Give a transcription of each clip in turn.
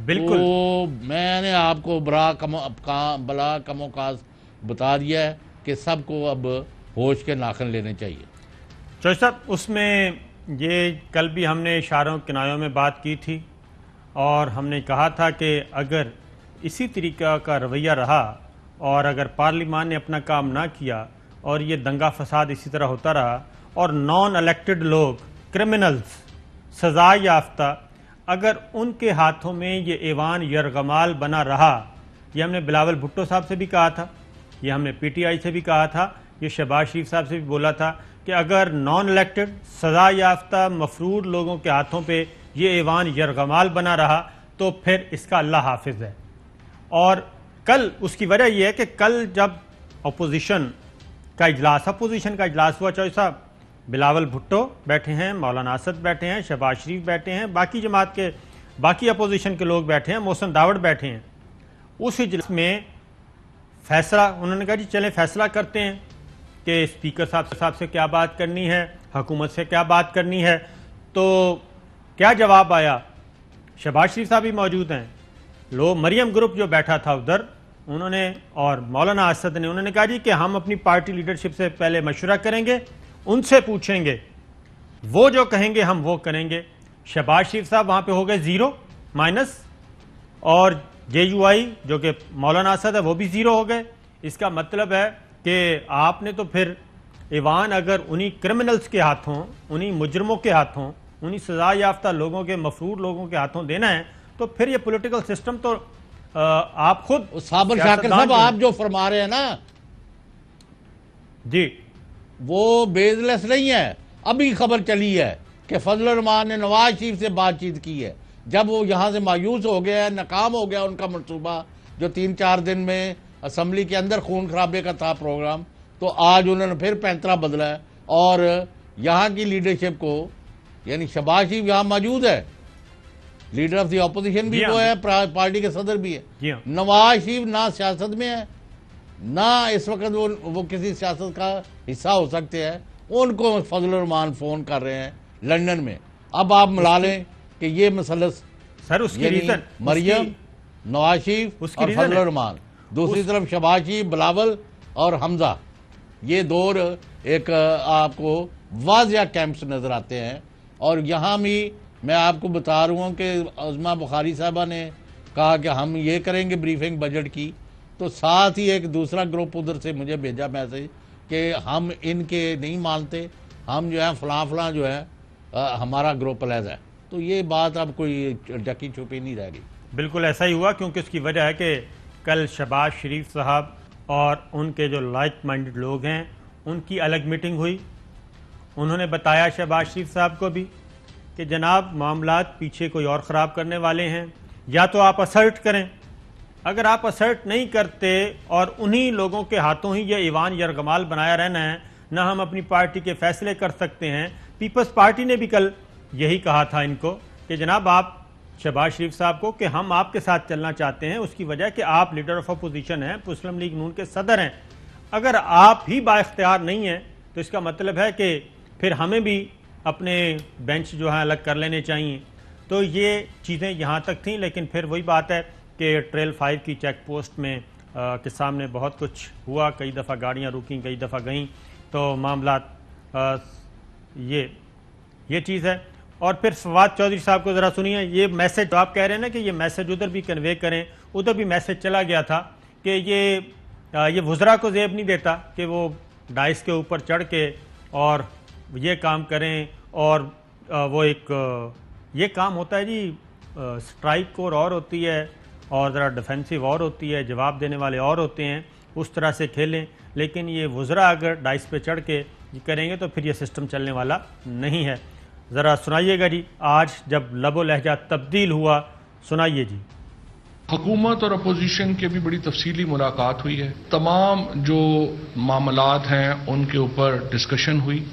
بالکل تو میں نے آپ کو بلا کم اوقات بتا دیا ہے کہ سب کو اب ہوش کے ناخن لینے چاہیے۔ چوہدری صاحب، اس میں یہ کل بھی ہم نے اشاروں کنایوں میں بات کی تھی، اور ہم نے کہا تھا کہ اگر اسی طریقہ کا رویہ رہا اور اگر پارلیمان نے اپنا کام نہ کیا اور یہ دنگا فساد اسی طرح ہوتا رہا اور نان الیکٹڈ لوگ، کرمنلز، سزا یافتہ، اگر ان کے ہاتھوں میں یہ ایوان یرغمال بنا رہا، یہ ہم نے بلاول بھٹو صاحب سے بھی کہا تھا، یہ ہم نے پی ٹی آئی سے بھی کہا تھا، یہ شہباز شریف صاحب سے بھی بولا تھا کہ اگر نان الیکٹڈ سزا یافتہ مفرور لوگوں کے ہاتھوں پہ یہ ایوان یرغمال بنا رہا تو پھر اس کا اللہ حافظ ہے۔ اور کل اس کی وجہ یہ ہے کہ کل جب اپوزیشن کا اجلاس ہوا، چوہدری صاحب، بلاول بھٹو بیٹھے ہیں، مولانا اسد بیٹھے ہیں، شہباز شریف بیٹھے ہیں، باقی جماعت کے باقی اپوزیشن کے لوگ بیٹھے ہیں، محسن داوڑ بیٹھے ہیں، اس اجلاس میں فیصلہ انہوں نے کہا جی چلیں فیصلہ کرتے ہیں کہ اسپیکر صاحب سے کیا بات کرنی ہے، حکومت سے کیا بات کرنی ہے۔ تو کیا جواب آیا؟ شہباز شریف صاحب بھی موجود ہیں، مریم گروپ جو بیٹھا تھا ادھر، انہوں نے، اور مولانا اسد نے، انہوں نے کہا جی کہ ہم اپنی پارٹی لیڈرشپ سے پہلے مشورہ کریں گے، ان سے پوچھیں گے، وہ جو کہیں گے ہم وہ کریں گے۔ شہباز شریف صاحب وہاں پہ ہو گئے 0 مائنس، اور جے یو آئی جو کہ مولانا اسد ہے وہ بھی 0 ہو گئے۔ اس کا مطلب ہے کہ آپ نے تو پھر ایوان اگر انہی کرمنلز کے ہاتھوں، انہی مجرموں کے ہاتھوں، انہی سزا یافتہ لوگوں کے، مفرور لوگوں کے ہاتھوں دینا ہے، تو پھر یہ پولیٹیکل سسٹم تو آپ خود صابر شاکر صاحب آپ جو فرما رہے ہیں نا جی وہ بیس لیس نہیں ہے۔ ابھی خبر چلی ہے کہ فضل الرحمان نے نواز شریف سے بات چیت کی ہے، جب وہ یہاں سے مایوس ہو گیا ہے، ناکام ہو گیا ان کا منصوبہ جو 3-4 دن میں اسمبلی کے اندر خون خرابے کا تھا پروگرام، تو آج انہوں نے پھر پینترا بدلا ہے، اور یہاں کی لیڈرشپ کو، یعنی شہباز شریف یہاں موجود ہے، لیڈر آف دی اپوزیشن بھی وہ ہے، پارٹی کے صدر بھی ہے۔ نواز شریف نہ سیاست میں ہے، نہ اس وقت وہ کسی سیاست کا حصہ ہو سکتے ہیں۔ ان کو فضل الرحمان فون کر رہے ہیں لندن میں۔ اب آپ ملا لیں کہ یہ مثلث، سر اس کی ریزن مریم، نواز شریف اور فضل الرحمان، دوسری طرف شہباز شریف، بلاول اور حمزہ، یہ دور ایک آپ کو واضح کیمپس نظر آتے ہیں۔ اور یہاں بھی میں آپ کو بتا رہا ہوں کہ عظمیٰ بخاری صاحبہ نے کہا کہ ہم یہ کریں گے بریفنگ بجٹ کی، تو ساتھ ہی ایک دوسرا گروپ ادھر سے مجھے بھیجا میسج کہ ہم ان کے نہیں مانتے، ہم جو ہے فلاں جو ہے ہمارا گروپ علیحدہ ہے۔ تو یہ بات اب کوئی ڈکی چھپی نہیں رہ گئی۔ بالکل ایسا ہی ہوا، کیونکہ اس کی وجہ ہے کہ کل شہباز شریف صاحب اور ان کے جو لائک مائنڈڈ لوگ ہیں ان کی الگ میٹنگ ہوئی۔ انہوں نے بتایا شہباز شریف صاحب کو بھی کہ جناب معاملات پیچھے کوئی اور خراب کرنے والے ہیں، یا تو آپ اسرٹ کریں، اگر آپ اسرٹ نہیں کرتے اور انہی لوگوں کے ہاتھوں ہی یہ ایوان یرغمال بنایا رہنا ہے، نہ ہم اپنی پارٹی کے فیصلے کر سکتے ہیں۔ پیپلز پارٹی نے بھی کل یہی کہا تھا ان کو کہ جناب آپ شہباز شریف صاحب کو کہ ہم آپ کے ساتھ چلنا چاہتے ہیں، اس کی وجہ کہ آپ لیڈر آف اپوزیشن ہیں، مسلم لیگ نون کے صدر ہیں، اگر آپ ہی با اختیار نہیں ہیں تو اس کا مطلب ہے کہ پھر ہمیں بھی اپنے بینچ جو ہیں الگ کر لینے چاہیے۔ تو یہ چیزیں یہاں تک تھیں، لیکن پھر وہی بات ہے کہ ٹریل 5 کی چیک پوسٹ میں کے سامنے بہت کچھ ہوا، کئی دفعہ گاڑیاں رکیں، کئی دفعہ گئیں، تو معاملات یہ چیز ہے۔ اور پھر فواد چودھری صاحب کو ذرا سنیے، یہ میسج آپ کہہ رہے ہیں نا کہ یہ میسج ادھر بھی کنوے کریں، ادھر بھی میسج چلا گیا تھا کہ یہ وزراء کو زیب نہیں دیتا کہ وہ ڈائس کے اوپر چڑھ کے اور یہ کام کریں، اور وہ ایک یہ کام ہوتا ہے جی، سٹرائک کور اور ہوتی ہے اور ذرا ڈیفینسو اور ہوتی ہے، جواب دینے والے اور ہوتے ہیں، اس طرح سے کھیلیں۔ لیکن یہ وزراء اگر ڈائس پہ چڑھ کے یہ کریں گے تو پھر یہ سسٹم چلنے والا نہیں ہے۔ ذرا سنائیے گا جی، آج جب لب و لہجہ تبدیل ہوا، سنائیے جی۔ حکومت اور اپوزیشن کی بھی بڑی تفصیلی ملاقات ہوئی ہے، تمام جو معاملات ہیں ان کے اوپر ڈسکشن ہوئی،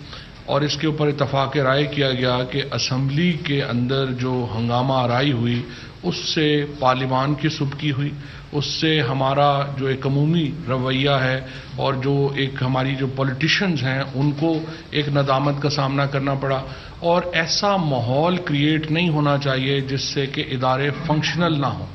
اور اس کے اوپر اتفاق رائے کیا گیا کہ اسمبلی کے اندر جو ہنگامہ آرائی ہوئی اس سے پارلیمان کی سبکی ہوئی، اس سے ہمارا جو ایک عمومی رویہ ہے اور جو ایک ہماری جو پولیٹیشنز ہیں ان کو ایک ندامت کا سامنا کرنا پڑا، اور ایسا ماحول کریٹ نہیں ہونا چاہیے جس سے کہ ادارے فنکشنل نہ ہوں۔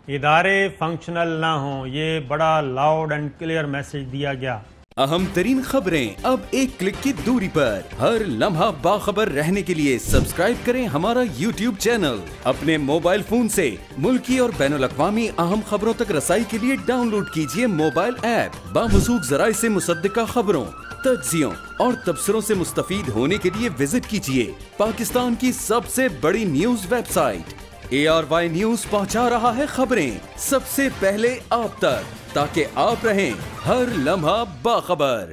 ادارے فنکشنل نہ ہوں، یہ بڑا لاؤڈ اینڈ کلیئر میسج دیا گیا۔ اہم ترین خبریں اب ایک کلک کی دوری پر، ہر لمحہ باخبر رہنے کے لیے سبسکرائب کریں ہمارا یوٹیوب چینل۔ اپنے موبائل فون سے ملکی اور بین الاقوامی اہم خبروں تک رسائی کے لیے ڈاؤن لوڈ کیجیے موبائل ایپ۔ باموثوق ذرائع سے مصدقہ خبروں، تجزیوں اور تبصروں سے مستفید ہونے کے لیے وزٹ کیجیے پاکستان کی سب سے بڑی news website. ARY news پہنچا رہا ہے خبریں سب سے پہلے آپ تک، تاکہ آپ رہیں ہر لمحہ باخبر۔